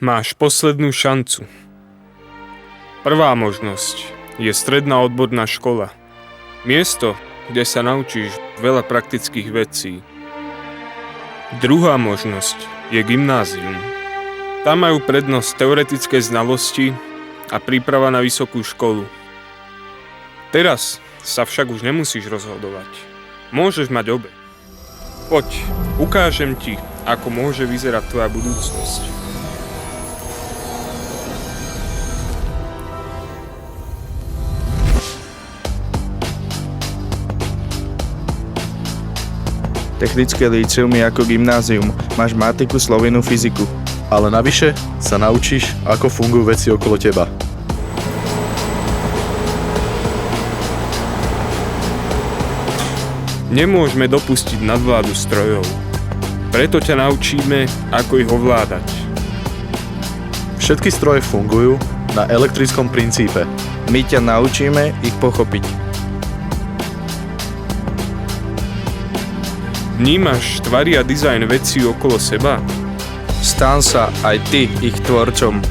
Máš poslednú šancu. Prvá možnosť je stredná odborná škola. Miesto, kde sa naučíš veľa praktických vecí. Druhá možnosť je gymnázium. Tam majú prednosť teoretické znalosti a príprava na vysokú školu. Teraz sa však už nemusíš rozhodovať. Môžeš mať obe. Poď, ukážem ti, ako môže vyzerať tvoja budúcnosť. Technické líceum je ako gymnázium. Máš matiku, slovenu, fyziku. Ale navyše sa naučíš, ako fungujú veci okolo teba. Nemôžeme dopustiť nadvládu strojov. Preto ťa naučíme, ako ich ovládať. Všetky stroje fungujú na elektrickom princípe. My ťa naučíme ich pochopiť. Vnímaš tvary a dizajn vecí okolo seba? Stan sa aj ty ich tvorcom.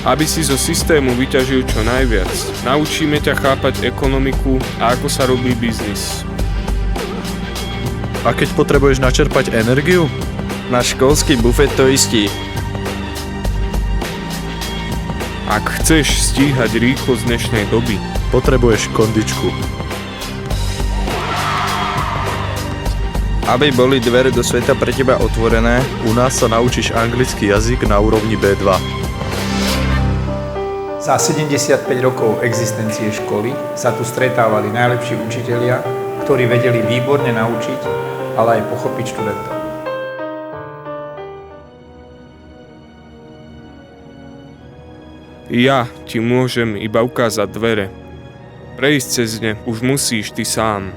Aby si zo systému vyťažil čo najviac, naučíme ťa chápať ekonomiku a ako sa robí biznis. A keď potrebuješ načerpať energiu? Náš školský bufet to istí. Ak chceš stíhať rýchlosť dnešnej doby, Potrebuješ kondičku. Aby boli dvere do sveta pre teba otvorené, U nás sa naučíš anglický jazyk na úrovni B2. Za 75 rokov existencie školy sa tu stretávali najlepší učitelia, ktorí vedeli výborne naučiť, ale aj pochopiť študentov. ja ti môžem iba ukázať dvere. Prejsť cez ne už musíš ty sám.